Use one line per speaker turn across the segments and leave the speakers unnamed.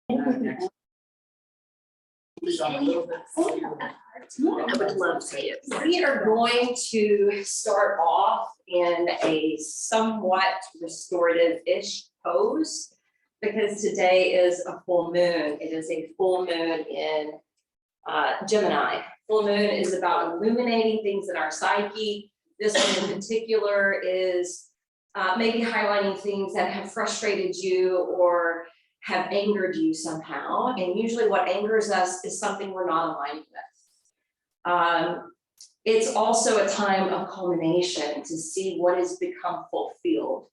I would love to see it. We are going to start off in a somewhat restorative-ish pose because today is a full moon. It is a full moon in Gemini. Full moon is about illuminating things in our psyche. This one in particular is maybe highlighting things that have frustrated you or have angered you somehow. And usually what angers us is something we're not aligned with. It's also a time of culmination to see what has become fulfilled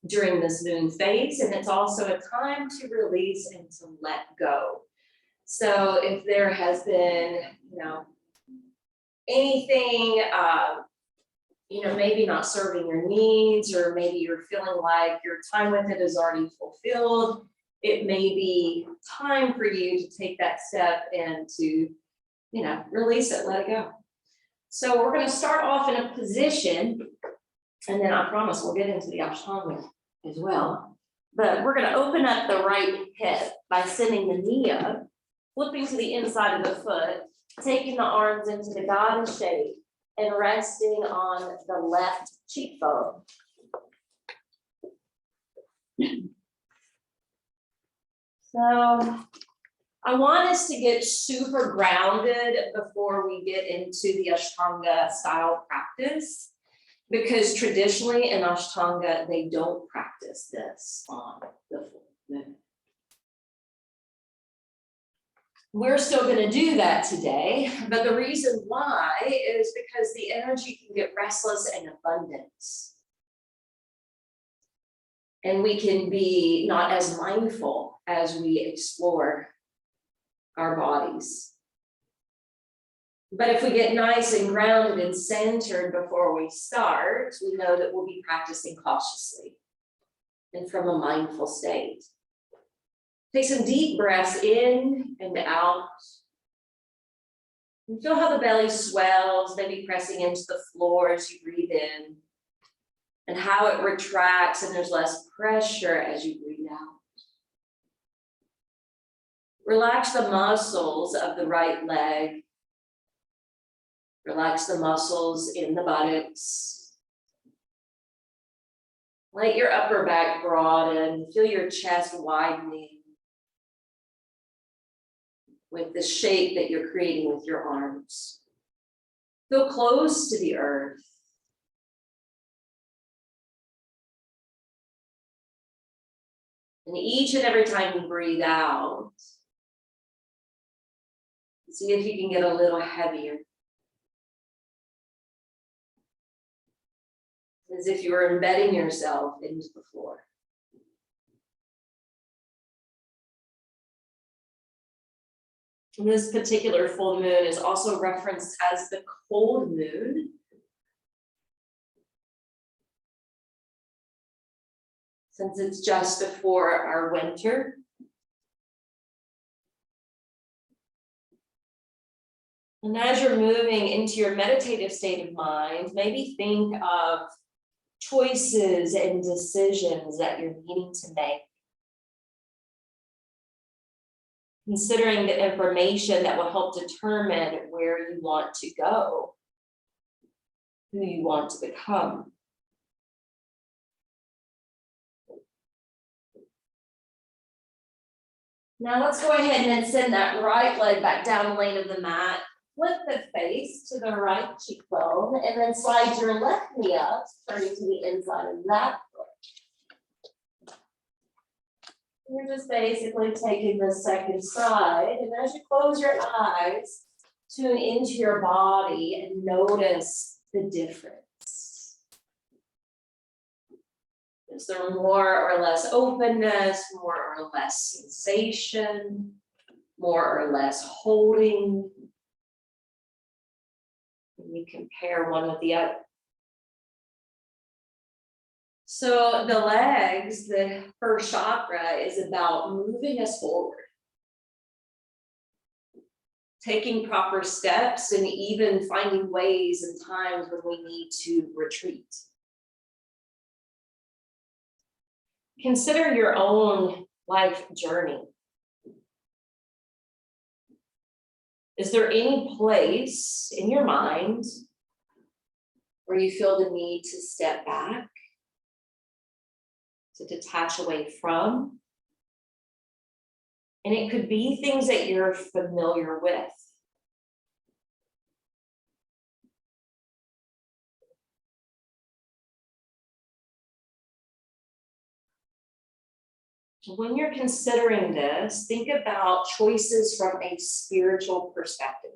during this moon phase. And it's also a time to release and to let go. So if there has been, anything, maybe not serving your needs, or maybe you're feeling like your time with it is already fulfilled, it may be time for you to take that step and to, release it, let it go. So we're going to start off in a position, and then I promise we'll get into the Ashtanga as well. But we're going to open up the right hip by sending the knee up, flipping to the inside of the foot, taking the arms into the goddess shape, and resting on the left cheekbone. So I want us to get super grounded before we get into the Ashtanga style practice, because traditionally in Ashtanga, they don't practice this on the full moon. We're still going to do that today, but the reason why is because the energy can get restless and abundant. And we can be not as mindful as we explore our bodies. But if we get nice and grounded and centered before we start, we know that we'll be practicing cautiously and from a mindful state. Take some deep breaths in and out. And feel how the belly swells, maybe pressing into the floor as you breathe in, and how it retracts and there's less pressure as you breathe out. Relax the muscles of the right leg. Relax the muscles in the buttocks. Let your upper back broaden. Feel your chest widening with the shape that you're creating with your arms. Feel close to the earth. And each and every time you breathe out, see if you can get a little heavier. As if you were embedding yourself into the floor. And this particular full moon is also referenced as the cold moon. Since it's just before our winter. And as you're moving into your meditative state of mind, maybe think of choices and decisions that you're needing to make. Considering the information that will help determine where you want to go, who you want to become. Now let's go ahead and send that right leg back down the lane of the mat. Flip the face to the right cheekbone, and then slide your left knee up, turning to the inside of that foot. You're just basically taking the second side, and as you close your eyes, tune into your body and notice the difference. Is there more or less openness, more or less sensation, more or less holding? We compare one with the other. So the legs, the first chakra, is about moving us forward, taking proper steps, and even finding ways and times when we need to retreat. Consider your own life journey. Is there any place in your mind where you feel the need to step back, to detach away from? And it could be things that you're familiar with. When you're considering this, think about choices from a spiritual perspective.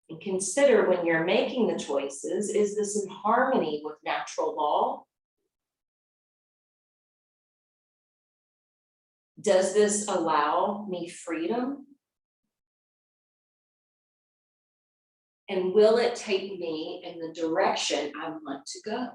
And consider when you're making the choices, is this in harmony with natural law? Does this allow me freedom? And will it take me in the direction I want to go?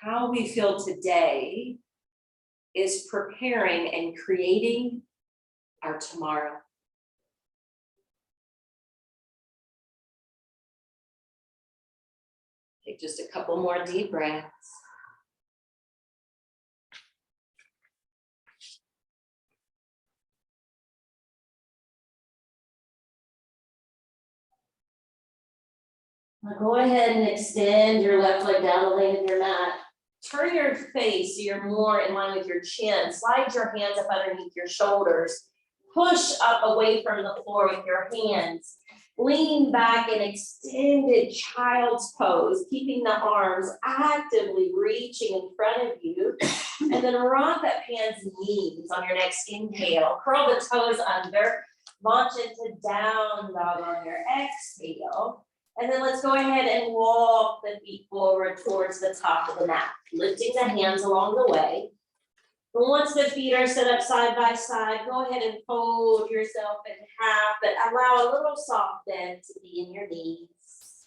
How we feel today is preparing and creating our tomorrow. Take just a couple more deep breaths. Now go ahead and extend your left leg down the length of your mat. Turn your face so you're more in line with your chin. Slide your hands up underneath your shoulders. Push up away from the floor with your hands. Lean back in extended child's pose, keeping the arms actively reaching in front of you. And then rock up hands and knees on your next inhale. Curl the toes under. Launch into down dog on your exhale. And then let's go ahead and walk the feet forward towards the top of the mat, lifting the hands along the way. And once the feet are set up side by side, go ahead and fold yourself in half, but allow a little soft bend to be in your knees.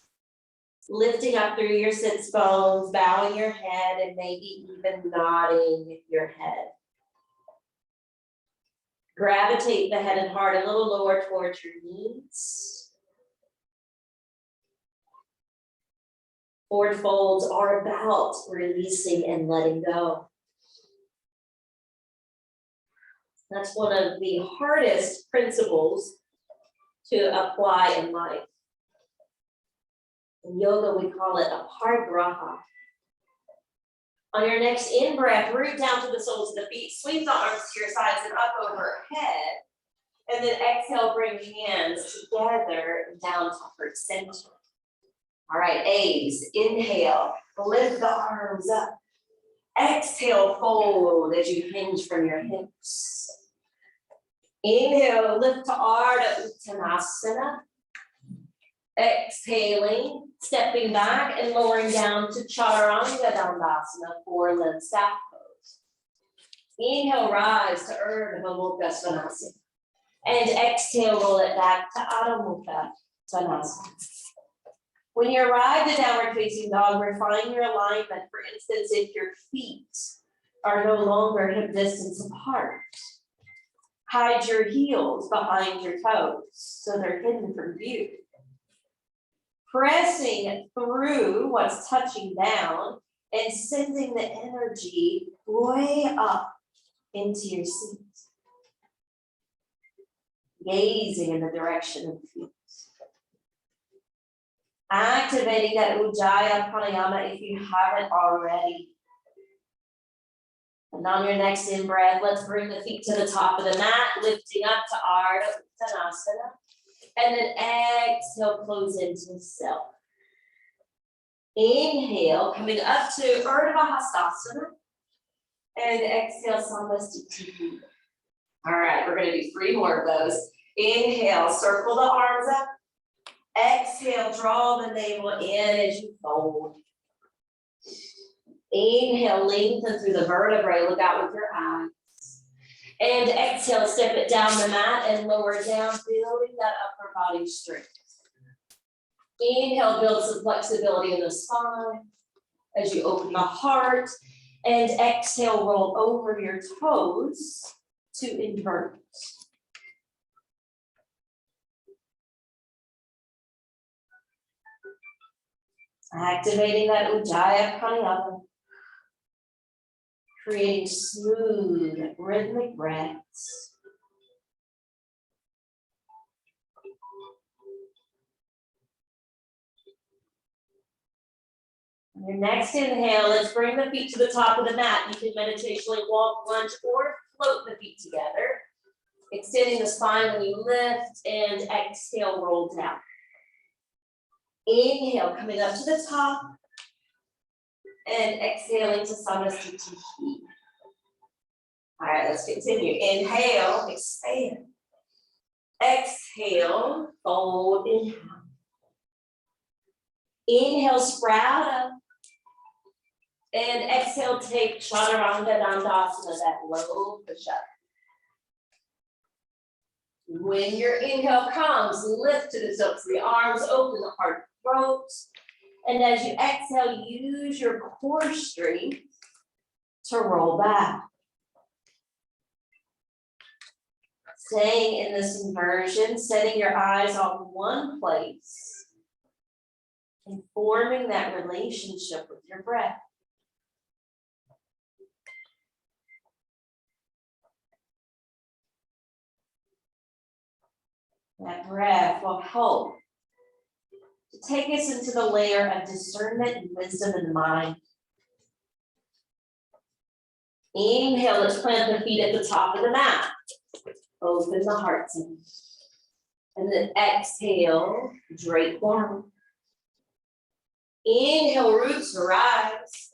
Lifting up through your sits bones, bowing your head, and maybe even nodding your head. Gravitate the head and heart a little lower towards your knees. Forward folds are about releasing and letting go. That's one of the hardest principles to apply in life. In yoga, we call it aparigraha. On your next in-breath, root down to the soles of the feet, sweep the arms to your sides and up overhead. And then exhale, bring hands together down to heart center. All right, A's, inhale, lift the arms up. Exhale, fold as you hinge from your hips. Inhale, lift to Ardha Uttanasana. Exhaling, stepping back and lowering down to Chaturanga Dandasana, four-limb staff pose. Inhale, rise to Urdhva Mukha Svanasana. And exhale, roll it back to Adho Mukha Svanasana. When you arrive at downward facing dog, refine your alignment. For instance, if your feet are no longer hip distance apart, hide your heels behind your toes so they're hidden from view. Pressing through what's touching down and sending the energy way up into your seat. Gazing in the direction of the feet. Activating that Ujjayi Pranayama if you haven't already. And on your next in-breath, let's bring the feet to the top of the mat, lifting up to Ardha Uttanasana. And then exhale, close into self. Inhale, coming up to Urdhva Hastasana. And exhale, Samastiti. All right, we're going to do 3 more of those. Inhale, circle the arms up. Exhale, draw the navel in as you fold. Inhale, lengthen through the vertebrae, look out with your eyes. And exhale, step it down the mat and lower down, building that upper body strength. Inhale, build some flexibility in the spine as you open the heart. And exhale, roll over your toes to invert. Activating that Ujjayi Pranayama. Creating smooth, rhythmic breaths. On your next inhale, let's bring the feet to the top of the mat. You can meditationally walk, lunge, or float the feet together. Extending the spine when you lift, and exhale, roll down. Inhale, coming up to the top, and exhaling to Samasthiti. All right, let's continue. Inhale, expand. Exhale, fold in. Inhale, sprout up. And exhale, take Chaturanga Dandasana, that low push-up. When your inhale comes, lift to the silks of the arms, open the heart, throat. And as you exhale, use your core strength to roll back. Staying in this inversion, setting your eyes on one place and forming that relationship with your breath. That breath will help to take us into the layer of discernment and wisdom in the mind. Inhale, let's plant the feet at the top of the mat. Open the heart center. And then exhale, drape down. Inhale, roots rise.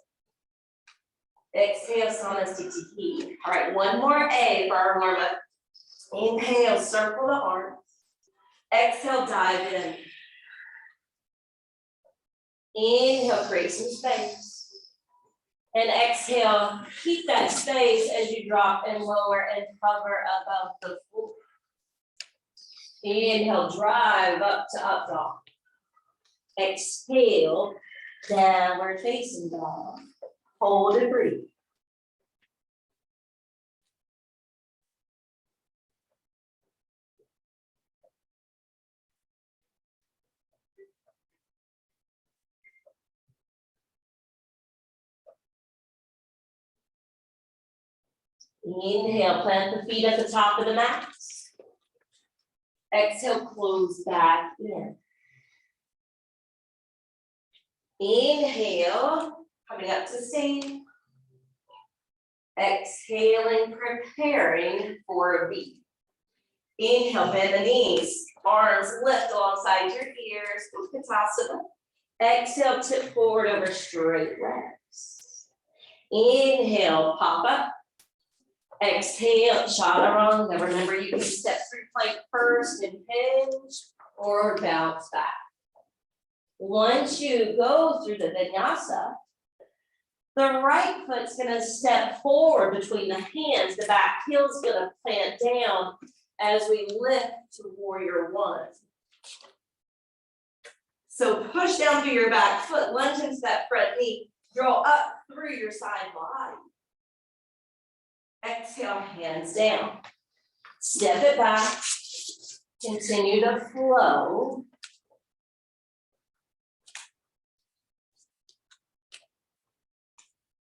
Exhale, Samasthiti. All right, one more A for our warm up. Inhale, circle the arms. Exhale, dive in. Inhale, create some space. And exhale, keep that space as you drop and lower and hover above the floor. Inhale, drive up to up dog. Exhale, downward facing dog. Hold and breathe. Inhale, plant the feet at the top of the mat. Exhale, close back in. Inhale, coming up to stand. Exhaling, preparing for a V. Inhale, bend the knees. Arms lift alongside your ears. Utkatasana. Exhale, tip forward over straight legs. Inhale, pop up. Exhale, chaturanga. Remember, you can step through plank first and hinge or bounce back. Once you go through the vinyasa, the right foot's going to step forward between the hands. The back heel's going to plant down as we lift to warrior one. So push down through your back foot, lunge into that front knee, draw up through your side body. Exhale, hands down. Step it back. Continue to flow.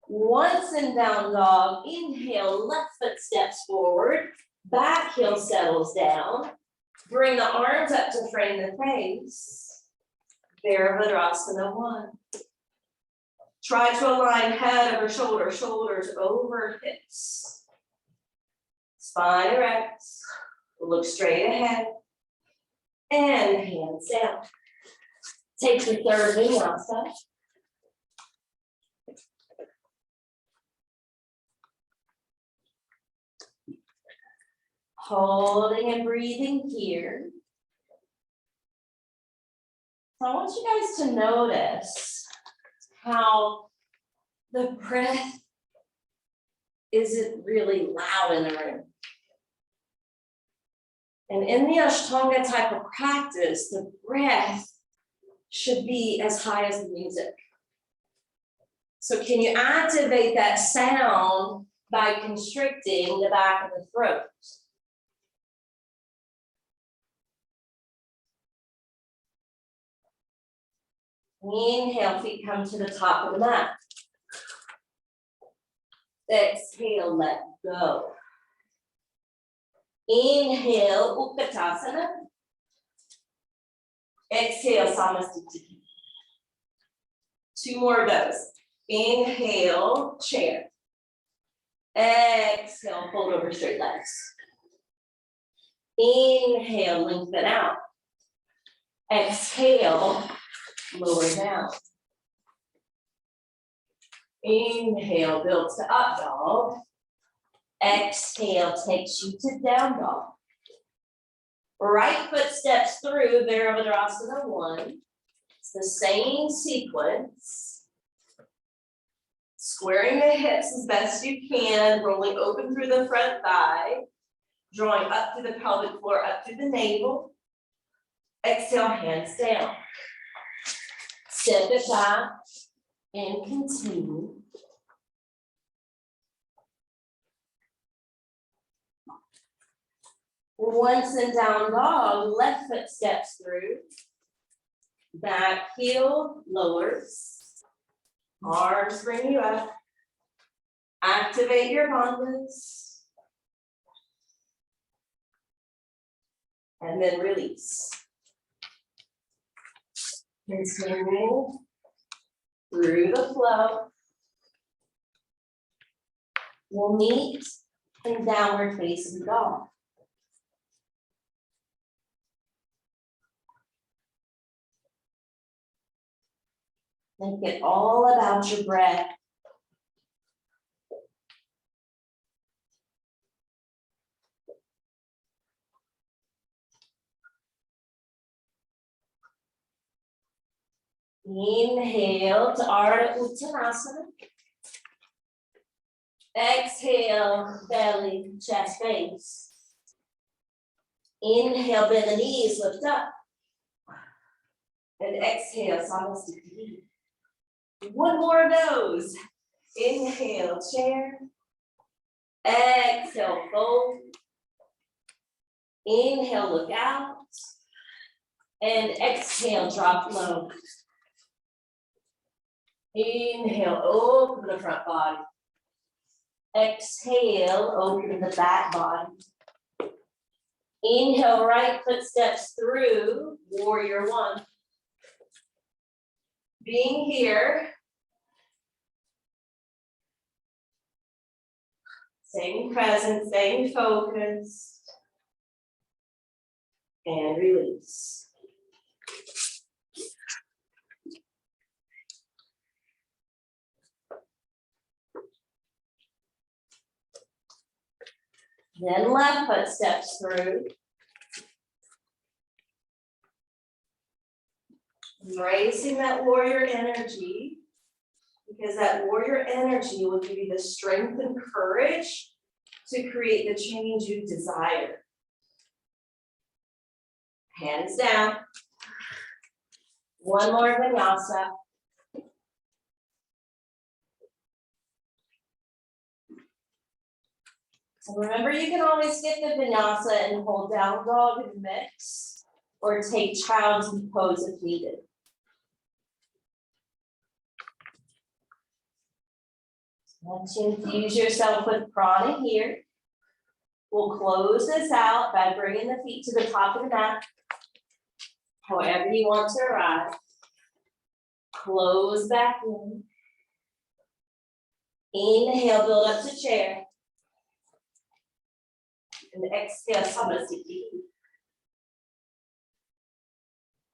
Once in down dog, inhale, left foot steps forward, back heel settles down. Bring the arms up to frame the face. Virabhadrasana 1. Try to align head over shoulder, shoulders over hips. Spine erect, look straight ahead, and hands down. Take the third vinyasa. Holding and breathing here. So I want you guys to notice how the breath isn't really loud in the room. And in the Ashtanga type of practice, the breath should be as high as the music. So can you activate that sound by constricting the back of the throat? Inhale, feet come to the top of the mat. Exhale, let go. Inhale, Utkatasana. Exhale, Samasthiti. Two more of those. Inhale, chair. Exhale, fold over straight legs. Inhale, lengthen out. Exhale, lower down. Inhale, builds to up dog. Exhale takes you to down dog. Right foot steps through Virabhadrasana 1. It's the same sequence. Squaring the hips as best you can, rolling open through the front thigh, drawing up through the pelvic floor, up through the navel. Exhale, hands down. Step it back and continue. Once in down dog, left foot steps through. Back heel lowers. Arms bring you up. Activate your bandhas. And then release. Continue through the flow. We'll meet in downward facing dog. Make it all about your breath. Inhale to Ardha Uttanasana. Exhale, belly, chest base. Inhale, bend the knees, lift up. And exhale, Samasthiti. One more of those. Inhale, chair. Exhale, fold. Inhale, look out. And exhale, drop low. Inhale, open the front body. Exhale, open the back body. Inhale, right foot steps through, warrior 1. Being here. Staying present, staying focused. And release. Then left foot steps through. Embracing that warrior energy, because that warrior energy will give you the strength and courage to create the change you desire. Hands down. One more vinyasa. So remember, you can always skip the vinyasa and hold down dog and mix, or take child's pose if needed. Once you infuse yourself with prana here, we'll close this out by bringing the feet to the top of the mat, however you want to arrive. Close back in. Inhale, build up to chair. And exhale, Samasthiti.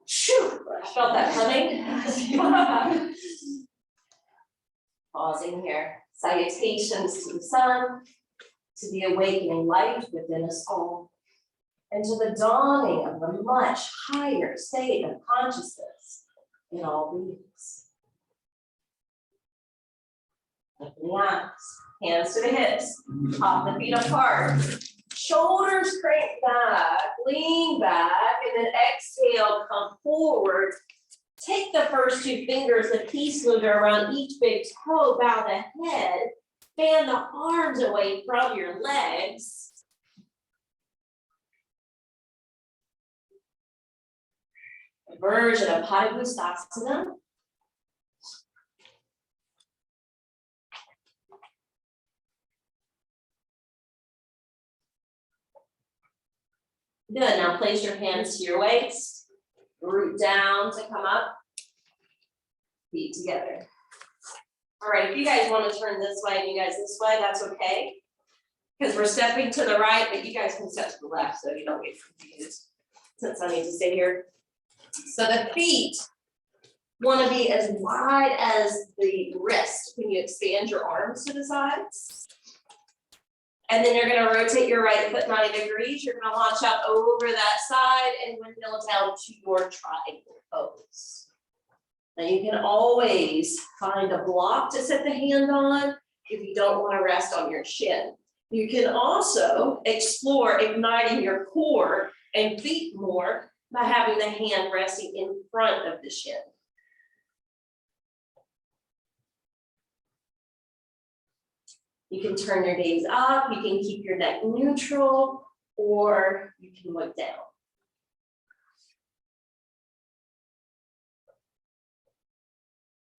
Phew, I felt that coming. Pausing here. Salutations to the sun, to the awakening light within us all, and to the dawning of a much higher state of consciousness in all beings. Open the eyes, hands to the hips, pop the feet apart, shoulders crank back, lean back, and then exhale, come forward. Take the first 2 fingers, the peace mudra around each big toe, bow the head, fan the arms away from your legs. A version of Padangusthasana,
Good, now place your hands to your waist, root down to come up, feet together. All right, if you guys want to turn this way and you guys this way, that's okay. Because we're stepping to the right, but you guys can step to the left so you don't get confused, since I need to stay here. So the feet want to be as wide as the wrist when you expand your arms to the sides. And then you're going to rotate your right foot 90 degrees. You're going to launch out over that side and windmill down to your triangle pose. Now you can always find a block to set the hand on if you don't want to rest on your shin. You can also explore igniting your core and feet more by having the hand resting in front of the shin. You can turn your gaze up, you can keep your neck neutral, or you can look down.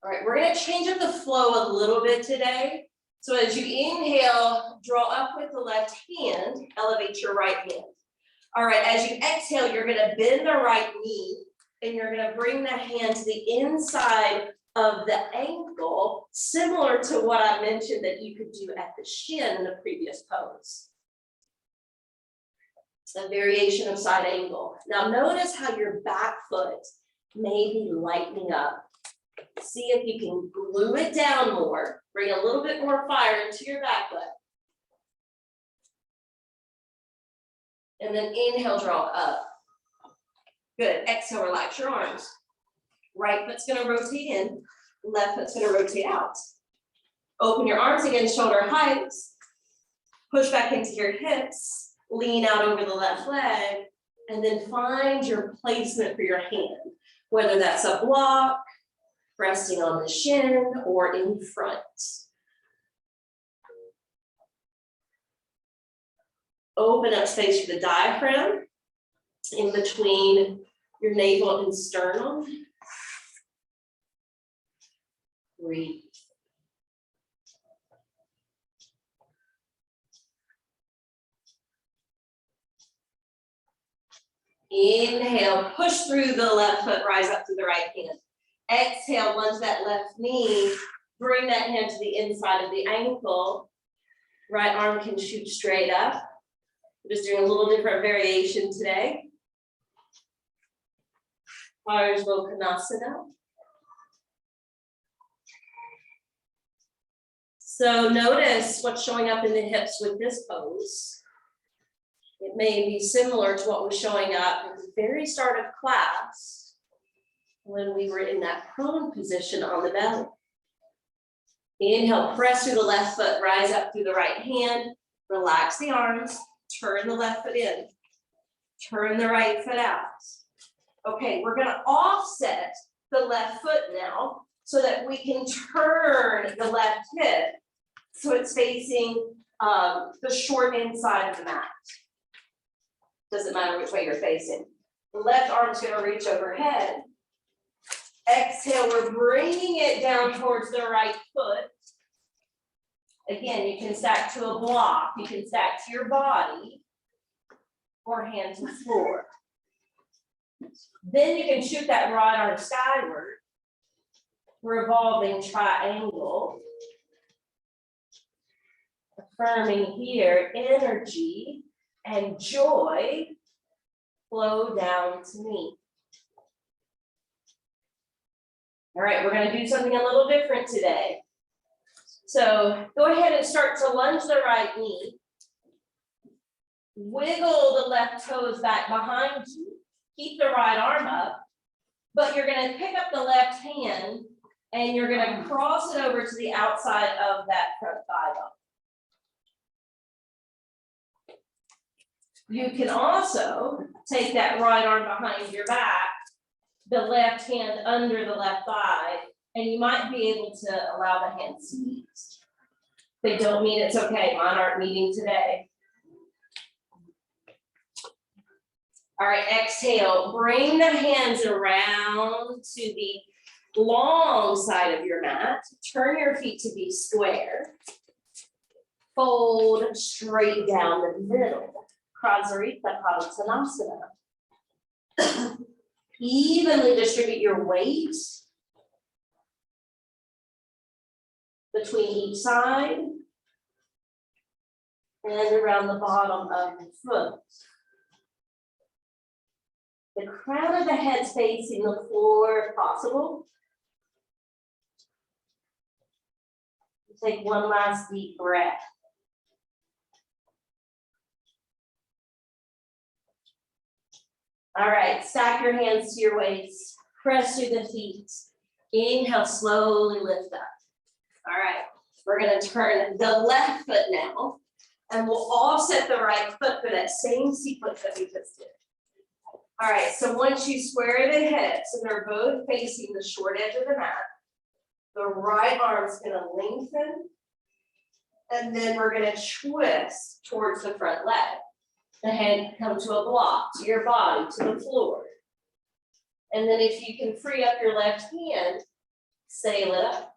All right, we're gonna change up the flow a little bit today. So as you inhale, draw up with the left hand, elevate your right hand. All right, as you exhale, you're gonna bend the right knee and you're gonna bring the hand to the inside of the ankle, similar to what I mentioned that you could do at the shin in the previous pose. A variation of side angle. Now notice how your back foot may be lightening up. See if you can glue it down more, bring a little bit more fire into your back foot. And then inhale, draw up. Good, exhale, relax your arms. Right foot's gonna rotate in, left foot's gonna rotate out. Open your arms again, shoulder height. Push back into your hips, lean out over the left leg, and then find your placement for your hand, whether that's a block, resting on the shin, or in front. Open up space for the diaphragm in between your navel and sternum. Breathe. Inhale, push through the left foot, rise up to the right hand. Exhale, lunge that left knee, bring that hand to the inside of the ankle. Right arm can shoot straight up. We're just doing a little different variation today. Konasana. So notice what's showing up in the hips with this pose. It may be similar to what was showing up at the very start of class when we were in that prone position on the belly. Inhale, press through the left foot, rise up through the right hand, relax the arms, turn the left foot in, turn the right foot out. Okay, we're gonna offset the left foot now so that we can turn the left hip so it's facing the short inside of the mat. Doesn't matter which way you're facing. The left arm's gonna reach overhead. Exhale, we're bringing it down towards the right foot. Again, you can stack to a block, you can stack to your body, or hand to the floor. Then you can shoot that right arm skyward, revolving triangle. Affirming here, energy and joy flow down to me. All right, we're gonna do something a little different today. So go ahead and start to lunge the right knee. Wiggle the left toes back behind you. Keep the right arm up, but you're gonna pick up the left hand and you're gonna cross it over to the outside of that front thigh bone. You can also take that right arm behind your back, the left hand under the left thigh, and you might be able to allow the hands to meet. If they don't meet, it's okay. Mine aren't meeting today. All right, exhale. Bring the hands around to the long side of your mat. Turn your feet to be square. Fold straight down the middle. Prasarita Padottanasana. Evenly distribute your weight between each side and around the bottom of the foot. The crown of the head facing the floor if possible. Take one last deep breath. All right, stack your hands to your waist, press through the feet. Inhale, slowly lift up. All right, we're gonna turn the left foot now, and we'll offset the right foot for that same sequence that we just did. All right, so once you square the hips and they're both facing the short edge of the mat, the right arm's gonna lengthen, and then we're gonna twist towards the front leg. The hand come to a block, to your body, to the floor. And then if you can free up your left hand, sail it up.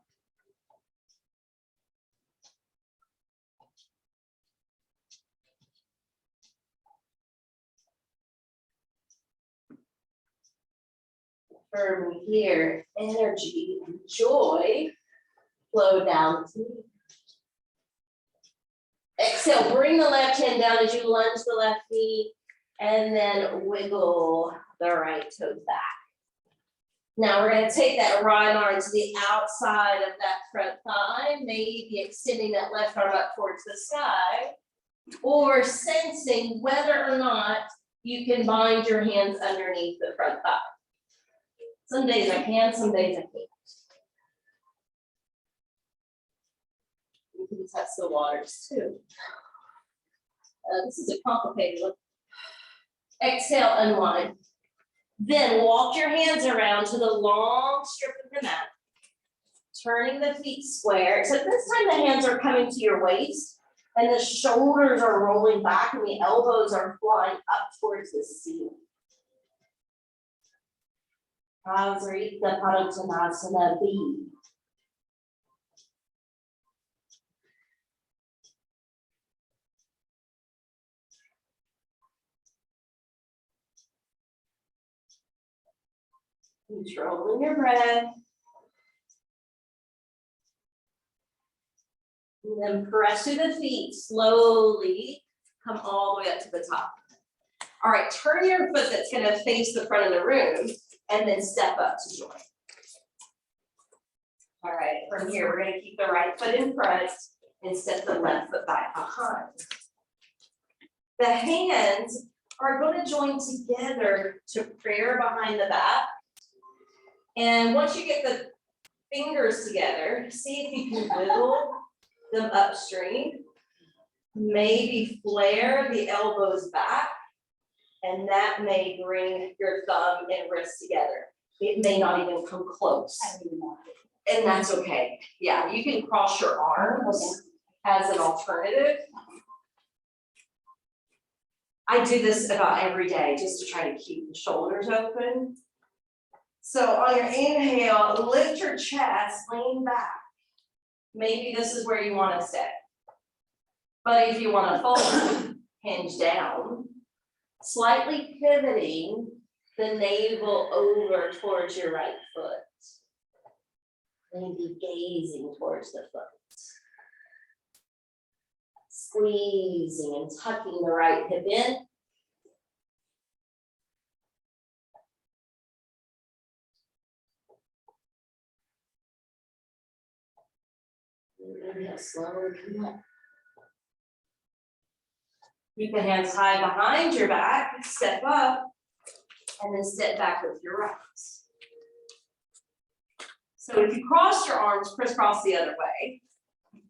Firmly here, energy and joy flow down to me. Exhale, bring the left hand down as you lunge the left knee, and then wiggle the right toes back. Now we're gonna take that right arm to the outside of that front thigh, maybe extending that left arm up towards the sky, or sensing whether or not you can bind your hands underneath the front thigh. Some days I can, some days I can't. You can test the waters too. This is a complicated one. Exhale, unwind. Then walk your hands around to the long strip of the mat, turning the feet square. So this time the hands are coming to your waist and the shoulders are rolling back and the elbows are flying up towards the ceiling. Prasarita Padottanasana B. Controlling your breath. And then press through the feet, slowly come all the way up to the top. All right, turn your foot that's gonna face the front of the room and then step up to join. All right, from here, we're gonna keep the right foot in front and step the left foot back behind. The hands are gonna join together to prayer behind the back. And once you get the fingers together, see if you can wiggle them upstream. Maybe flare the elbows back, and that may bring your thumb and wrist together. It may not even come close. And that's okay. Yeah, you can cross your arms as an alternative. I do this about every day just to try to keep the shoulders open. So on your inhale, lift your chest, lean back. Maybe this is where you want to stay. But if you want to fold, hinge down, slightly pivoting the navel over towards your right foot. Maybe gazing towards the foot. Squeezing and tucking the right hip in. Inhale, slowly come up. Keep the hands high behind your back, step up, and then step back with your right. So if you cross your arms, crisscross the other way.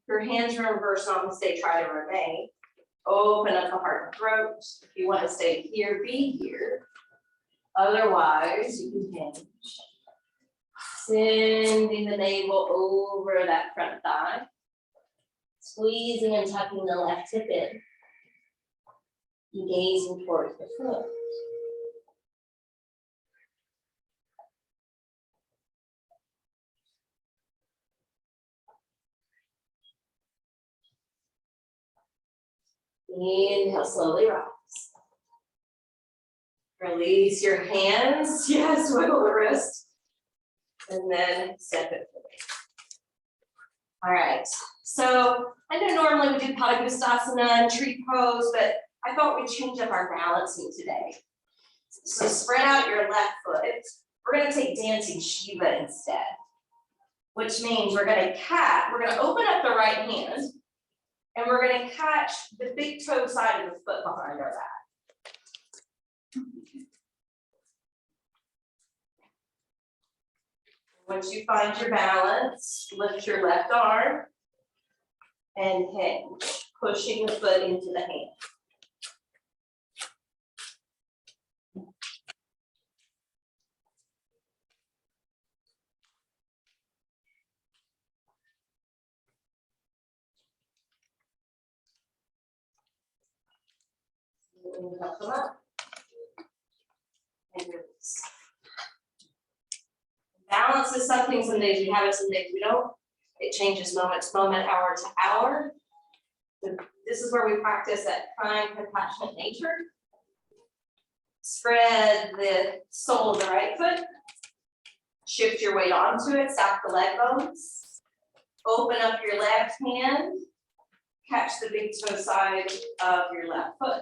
Your hands are in reverse namaste, try to remain. Open up the heart and throat. If you want to stay here, be here. Otherwise, you can hinge. Sending the navel over that front thigh. Squeezing and tucking the left hip in. Gazing towards the foot. Inhale, slowly rise. Release your hands. Yes, wiggle the wrist. And then step it forward. All right, so I know normally we do Padangustasana and tree pose, but I thought we'd change up our balancing today. So spread out your left foot. We're gonna take dancing Shiva instead, which means we're gonna open up the right hand, and we're gonna catch the big toe side of the foot behind our back. Once you find your balance, lift your left arm and hinge, pushing the foot into the hand. Inhale, come up. And release. Balance is something, some days we have it, some days we don't. It changes moment to moment, hour to hour. This is where we practice that kind, compassionate nature. Spread the sole of the right foot. Shift your weight onto it, stack the leg bones. Open up your left hand. Catch the big toe side of your left foot.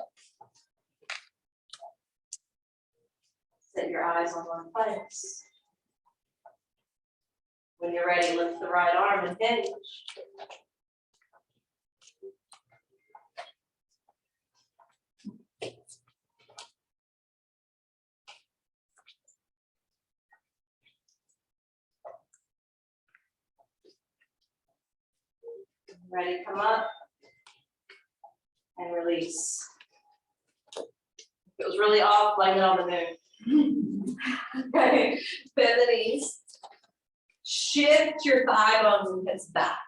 Set your eyes on one place. When you're ready, lift the right arm and hinge. Ready, come up and release. If it was really off, blame it on the moon. Okay, bend the knees. Shift your thigh bones and hips back.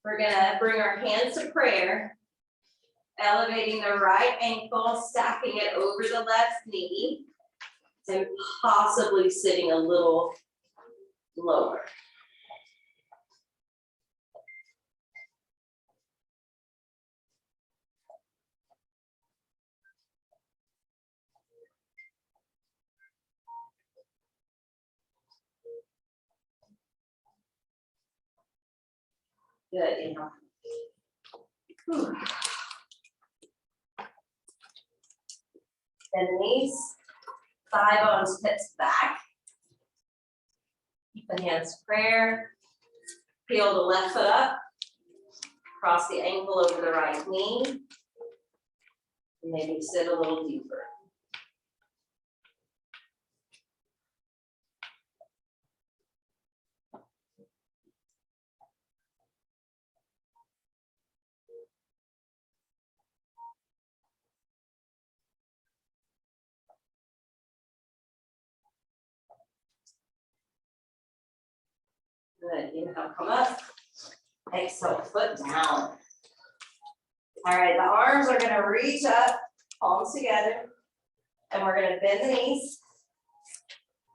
We're gonna bring our hands to prayer, elevating the right ankle, stacking it over the left knee, and possibly sitting a little lower. Good, inhale. Whew. Bend the knees, thigh bones, hips back. Keep the hands to prayer. Peel the left foot up. Cross the ankle over the right knee. And maybe sit a little deeper. Good, inhale, come up. Exhale, foot down. All right, the arms are gonna reach up, palms together, and we're gonna bend the knees.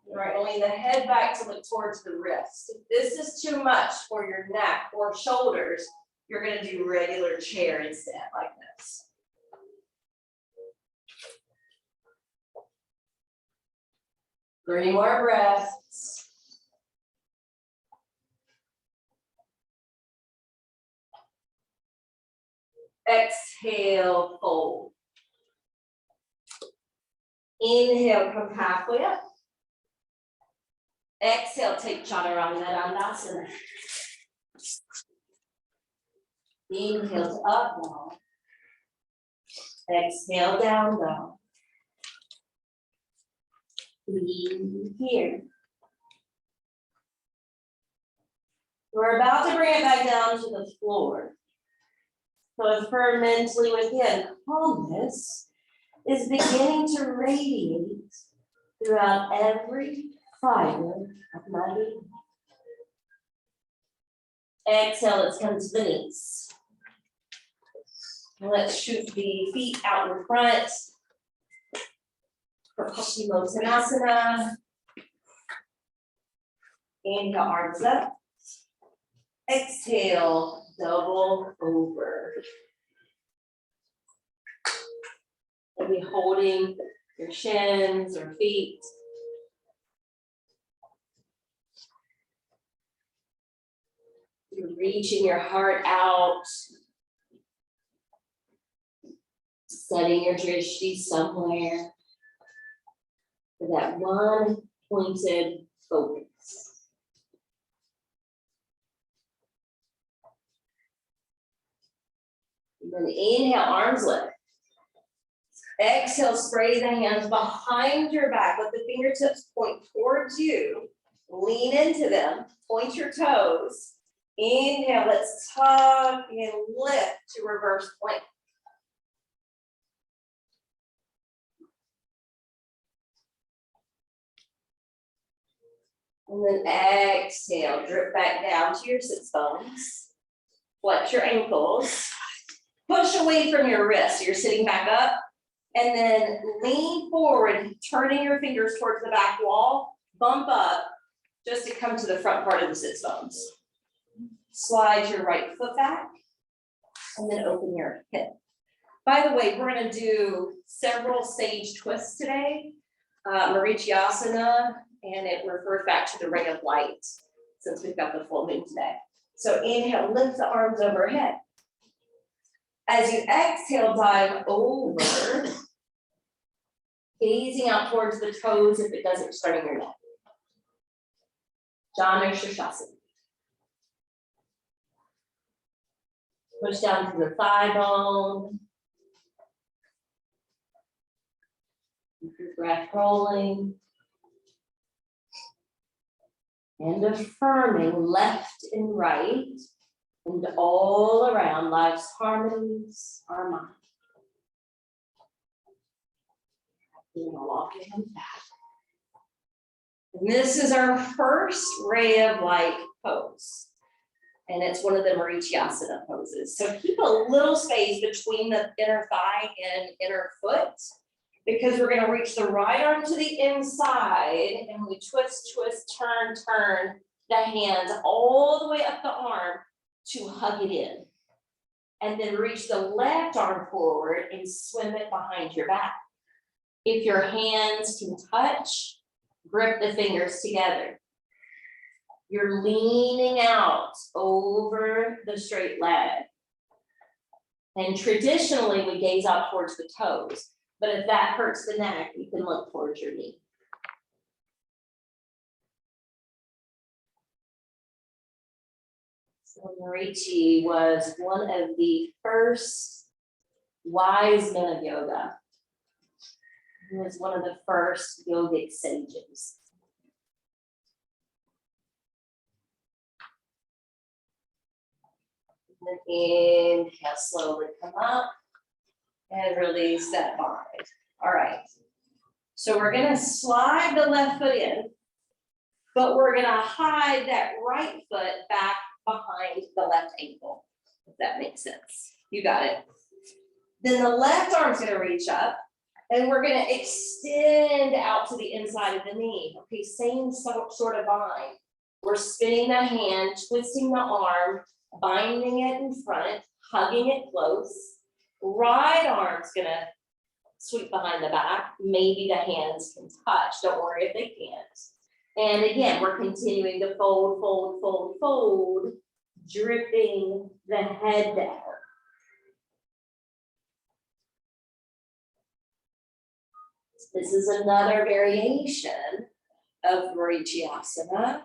We're gonna lean the head back to look towards the wrist. If this is too much for your neck or shoulders, you're gonna do regular chair instead, like this. 3 more breaths. Exhale, fold. Inhale, come halfway up. Exhale, take Chaturanga. Inhale to up dog. Exhale, down dog. Lean here. We're about to bring it back down to the floor. So affirm mentally within, calmness is beginning to radiate throughout every fiber of my being. Exhale, let's come to the knees. And let's shoot the feet out in front for Paschimottanasana. Inhale, arms up. Exhale, double over. We'll be holding your shins or feet. You're reaching your heart out, setting your drishti somewhere for that one pointed focus. And then inhale, arms lift. Exhale, spray the hands behind your back. Let the fingertips point towards you. Lean into them, point your toes. Inhale, let's tuck and lift to reverse plank. And then exhale, drip back down to your sits bones. Flex your ankles. Push away from your wrist. You're sitting back up. And then lean forward, turning your fingers towards the back wall. Bump up just to come to the front part of the sits bones. Slide your right foot back. And then open your hip. By the way, we're going to do several sage twists today. Vinyasa, and it refers back to the ring of light since we've got the full moon today. So inhale, lift the arms overhead. As you exhale, dive over, gazing out towards the toes if it doesn't start in your neck. Janu Shirshasana. Push down to the thigh bone. Keep your breath rolling. And affirming left and right and all around life's harmonies are mine. You're gonna walk your hands back. And this is our first ray of light pose. And it's one of the Vinyasa poses. So keep a little space between the inner thigh and inner foot, because we're gonna reach the right arm to the inside and we twist, twist, turn, turn the hands all the way up the arm to hug it in. And then reach the left arm forward and swim it behind your back. If your hands can touch, grip the fingers together. You're leaning out over the straight leg. And traditionally we gaze out towards the toes. But if that hurts the neck, you can look towards your knee. So Marichi was one of the first wise men of yoga. He was one of the first yogic sages. And then inhale, slowly come up. And release that bind. All right. So we're going to slide the left foot in, but we're going to hide that right foot back behind the left ankle, if that makes sense. You got it. Then the left arm's going to reach up, and we're going to extend out to the inside of the knee. Okay, same sort of bind. We're spinning the hand, twisting the arm, binding it in front, hugging it close. Right arm's gonna sweep behind the back. Maybe the hands can touch. Don't worry if they can't. And again, we're continuing to fold, fold, fold, fold, dripping the head down. This is another variation of Vinyasa.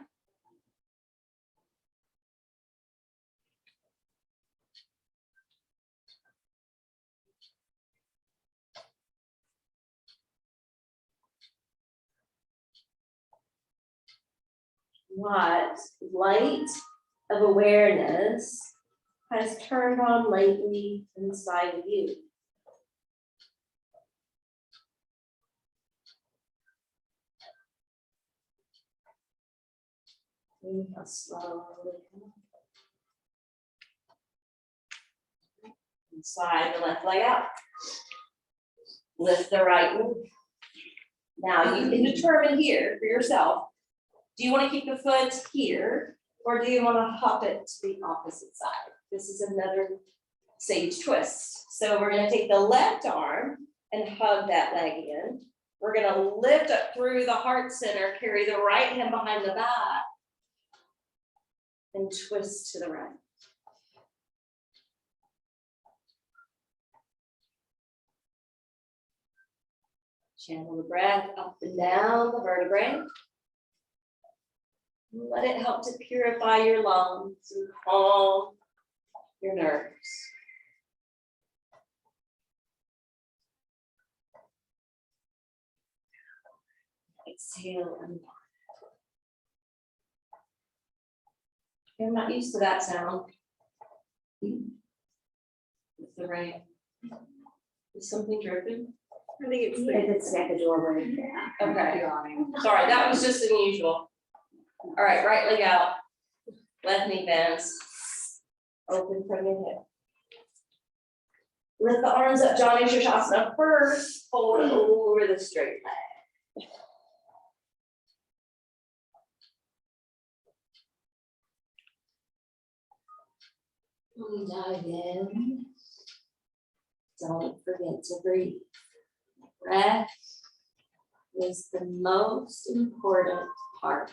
What light of awareness has turned on lately inside of you? Inhale slowly. And slide the left leg out. Lift the right one. Now you can determine here for yourself. Do you want to keep the foot here, or do you want to hop it to the opposite side? This is another sage twist. So we're going to take the left arm and hug that leg in. We're gonna lift up through the heart center, carry the right hand behind the back, and twist to the right. Channel the breath up and down the vertebrae. Let it help to purify your lungs and calm your nerves. Exhale and I'm not used to that sound. It's the rain. Is something dripping?
I think
It's like a doorway.
Okay. Sorry, that was just unusual. All right, right leg out. Left knee bends. Open from your hip. Lift the arms up, Jani Shasana first. Hold it over the straight leg. We dive in. Don't forget to breathe. Breath is the most important part.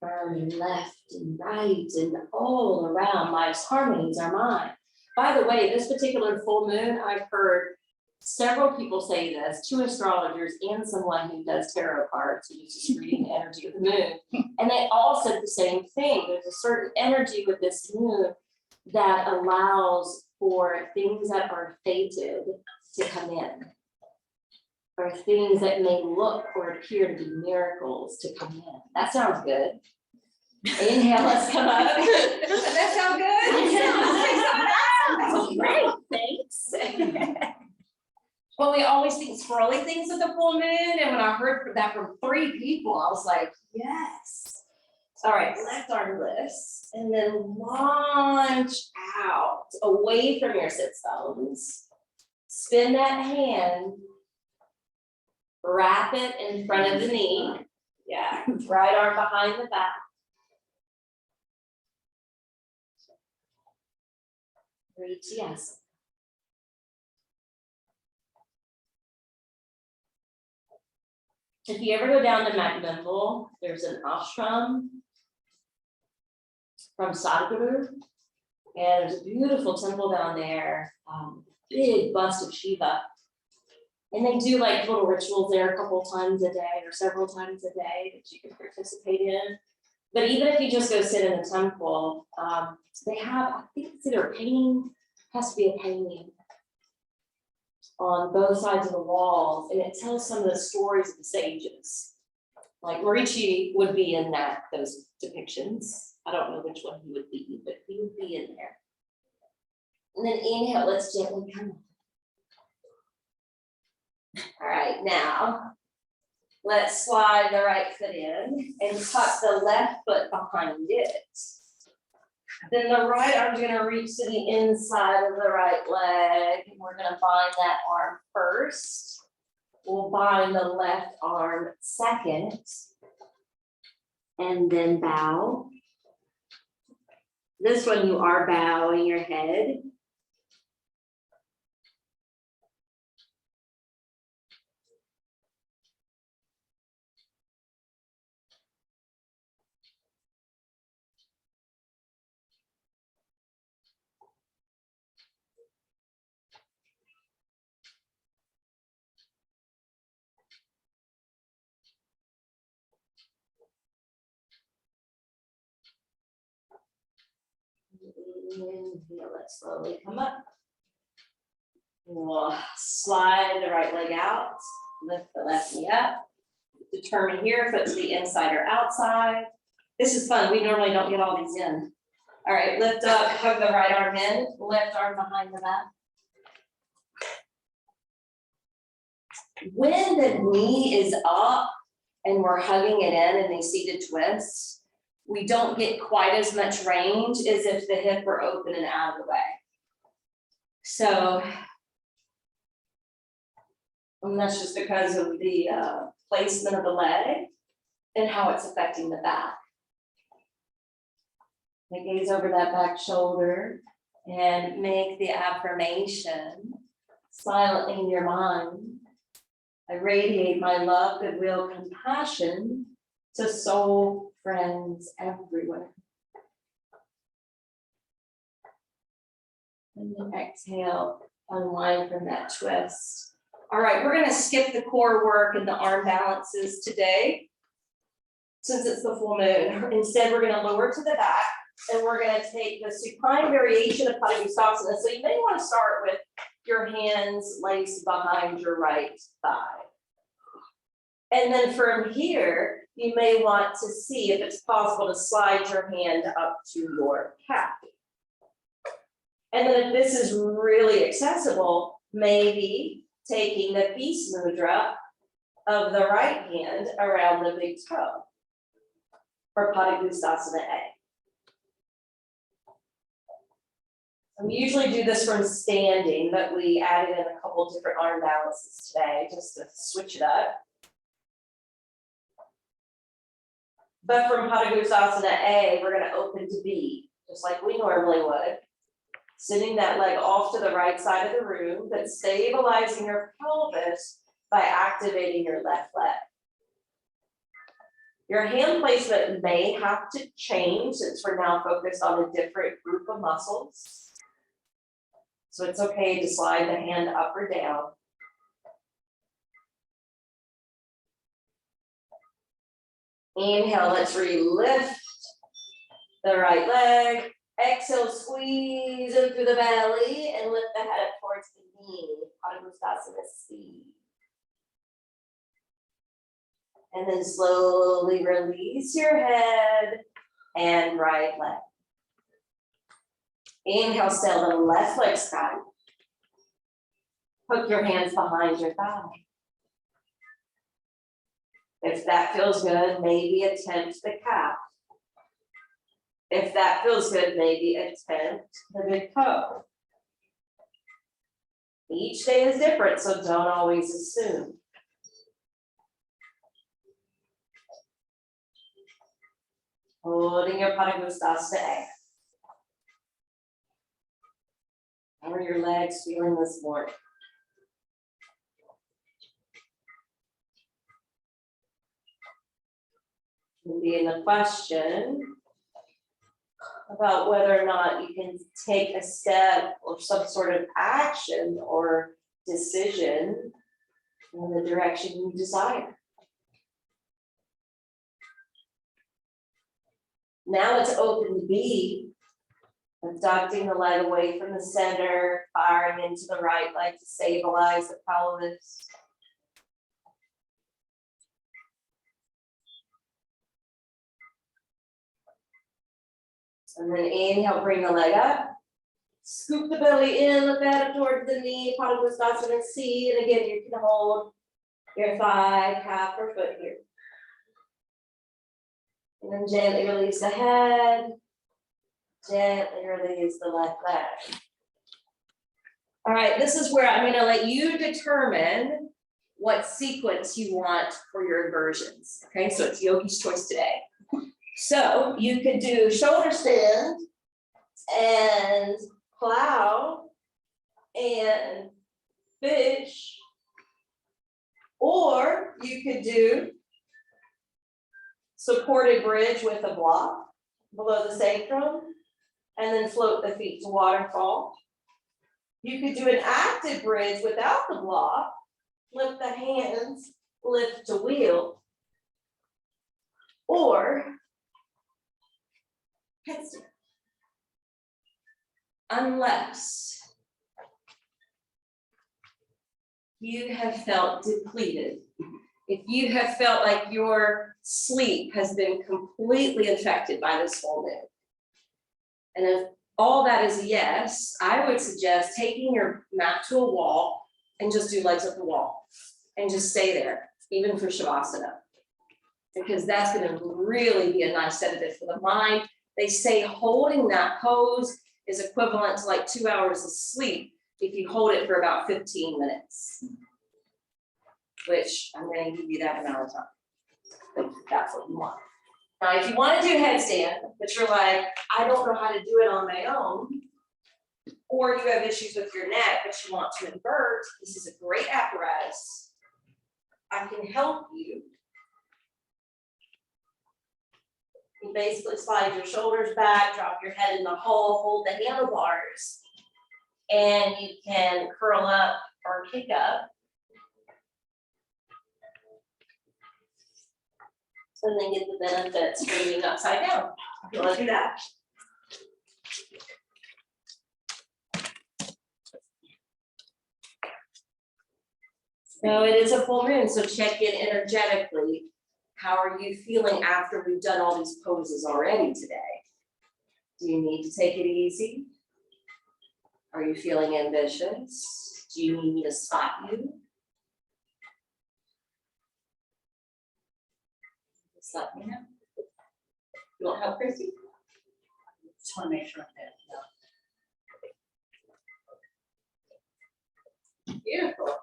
Affirming left and right and all around. Life's harmonies are mine. By the way, this particular full moon, I've heard several people say this, 2 astrologers and someone who does tarot cards, who's just reading the energy of the moon. And they all said the same thing. There's a certain energy with this moon that allows for things that are fated to come in, or things that may look or appear to be miracles to come in. That sounds good. Inhale, let's come up. Doesn't that sound good?
Great, thanks.
Well, we always think squirrely things at the full moon, and when I heard that from 3 people, I was like, yes. All right, left arm lifts, and then launch out away from your sits bones. Spin that hand. Wrap it in front of the knee. Yeah, right arm behind the back. Vinyasa. If you ever go down to McMinnville, there's an ashram from Sadhguru, and there's a beautiful temple down there, big bust of Shiva. And they do like little rituals there a couple times a day or several times a day that you can participate in. But even if you just go sit in the temple, they have, I think it's either a painting, has to be a painting on both sides of the walls, and it tells some of the stories of the sages. Like Marichi would be in those depictions. I don't know which one he would be, but he would be in there. And then inhale, let's gently come up. All right, now let's slide the right foot in and tuck the left foot behind it. Then the right arm's gonna reach to the inside of the right leg, and we're gonna bind that arm first. We'll bind the left arm second, and then bow. This one you are bowing your head. Inhale, let's slowly come up. We'll slide the right leg out, lift the left knee up. Determine here, foot to the inside or outside. This is fun, we normally don't get all these in. All right, lift up, hug the right arm in, left arm behind the back. When the knee is up and we're hugging it in a seated twist, we don't get quite as much range as if the hip were open and out of the way. So And that's just because of the placement of the leg and how it's affecting the back. Gaze over that back shoulder and make the affirmation silently in your mind. I radiate my love, goodwill, compassion to soul, friends, everywhere. And then exhale, unwind from that twist. All right, we're gonna skip the core work and the arm balances today, since it's the full moon. Instead, we're gonna lower to the back, and we're gonna take the supine variation of Padangusthasana. So you may wanna start with your hands laced behind your right thigh. And then from here, you may want to see if it's possible to slide your hand up to your calf. And then if this is really accessible, maybe taking the peace mudra of the right hand around the big toe for Padangusthasana A. We usually do this from standing, but we added in a couple different arm balances today just to switch it up. But from Padangusthasana A, we're gonna open to B, just like we normally would. Sitting that leg off to the right side of the room, but stabilizing your pelvis by activating your left leg. Your hand placement may have to change since we're now focused on a different group of muscles. So it's okay to slide the hand up or down. Inhale, let's re-lift the right leg. Exhale, squeeze in through the belly and lift the head up towards the knee. Padangusthasana C. And then slowly release your head and right leg. Inhale, sail the left leg sky. Hook your hands behind your thigh. If that feels good, maybe attempt the calf. If that feels good, maybe attempt the big toe. Each day is different, so don't always assume. Holding your Padangusthasana A. How are your legs feeling this morning? Maybe in the question about whether or not you can take a step or some sort of action or decision in the direction you desire. Now it's open to B, abducting the leg away from the center, firing into the right leg to stabilize the pelvis. And then inhale, bring the leg up. Scoop the belly in, lift the head up towards the knee, Padangusthasana C. And again, you can hold your thigh, calf, or foot here. And then gently release the head. Gently release the left leg. All right, this is where I'm gonna let you determine what sequence you want for your inversions. Okay, so it's yogi's choice today. So you could do shoulder stand and plow and fish, or you could do supported bridge with a block below the sacrum and then float the feet to waterfall. You could do an active bridge without the block, lift the hands, lift to wheel, or headstand. Unless you have felt depleted, if you have felt like your sleep has been completely infected by this full moon, and if all that is a yes, I would suggest taking your mat to a wall and just do legs up the wall and just stay there, even for Shavasana, because that's going to really be a nice sedative for the mind. They say holding that pose is equivalent to like 2 hours of sleep if you hold it for about 15 minutes. which I'm gonna give you that amount of time. If that's what you want. Now, if you wanna do headstand, but you're like, I don't know how to do it on my own, or you have issues with your neck, but you want to invert, this is a great apparatus. I can help you. You basically slide your shoulders back, drop your head in the hole, hold the handlebars, and you can curl up or kick up. And then get the benefits from being upside down. You wanna do that? So it is a full moon, so check in energetically. How are you feeling after we've done all these poses already today? Do you need to take it easy? Are you feeling ambitious? Do you need me to spot you? Just let me know. You want help, Christy?
Just want to make sure that,
Beautiful.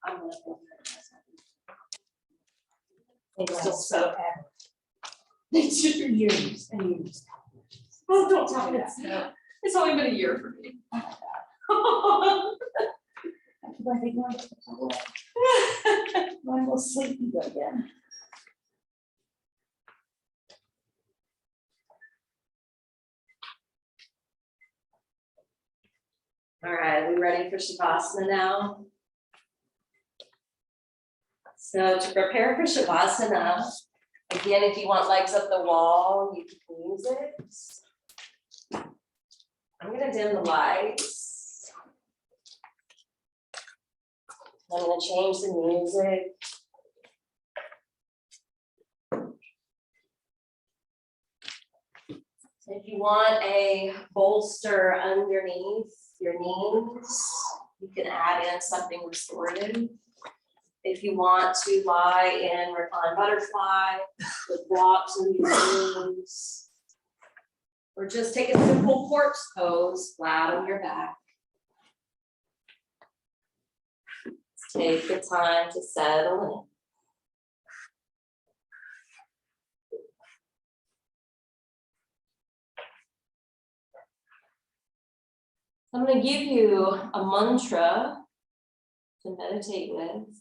I'm gonna feel
it's
still
just so
so.
ever. It's just years and years.
Oh, don't tell me that.
No.
It's only been a year for me.
I think one will sleepy again.
All right, we ready for Shavasana now? So to prepare for Shavasana, again, if you want legs up the wall, you can use it. I'm gonna dim the lights. I'm gonna change the music. If you want a bolster underneath your knees, you can add in something restorative. If you want to lie in reclined butterfly with blocks in your knees, or just take a simple corpse pose, flat on your back. Take the time to settle in. I'm going to give you a mantra to meditate with,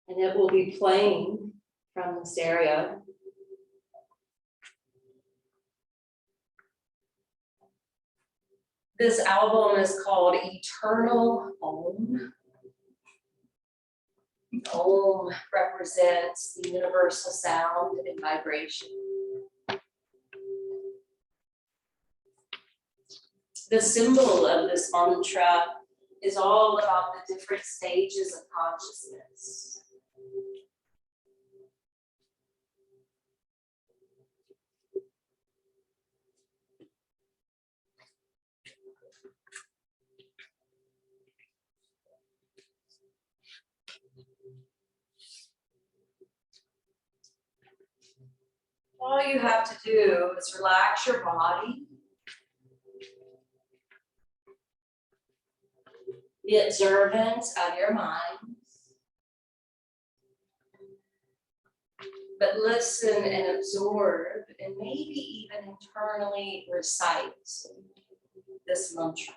and it will be playing from the stereo. This album is called Eternal Om. Om represents the universal sound and vibration. The symbol of this mantra is all about the different stages of consciousness. All you have to do is relax your body. Be observant of your mind. But listen and absorb, and maybe even internally recite this mantra.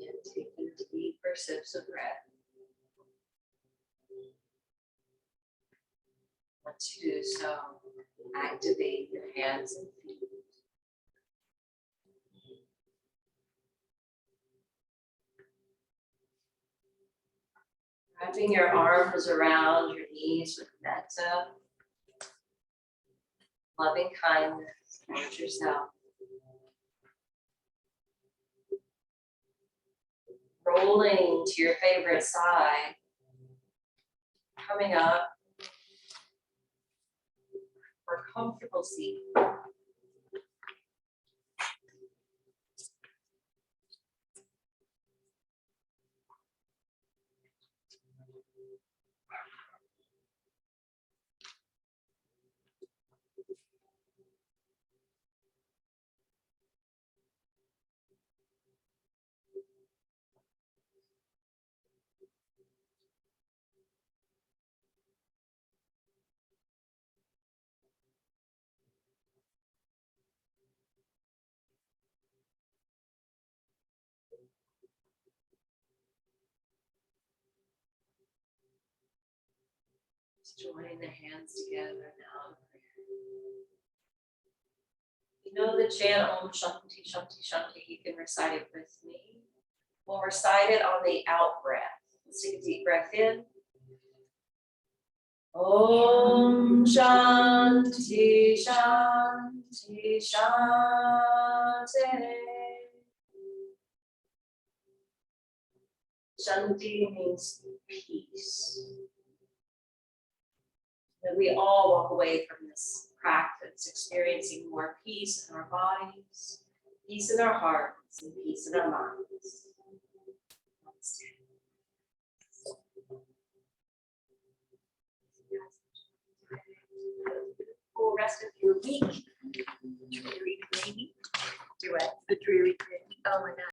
And taking deeper sips of breath. Once you do so, activate your hands and feet. Wrapping your arms around your knees with metta, loving kindness towards yourself. Rolling to your favorite side, coming up for a comfortable seat.
Join the hands together now. You know the chant Om Shanti Shanti Shanti, you can recite it with me. We'll recite it on the out breath. Let's take a deep breath in. Om Shanti Shanti Shanti. Shanti means peace. That we all walk away from this practice experiencing more peace in our bodies, peace in our hearts, and peace in our minds.
Full rest of your week. Dreary, rainy. Do it. The dreary, rainy. Oh my God.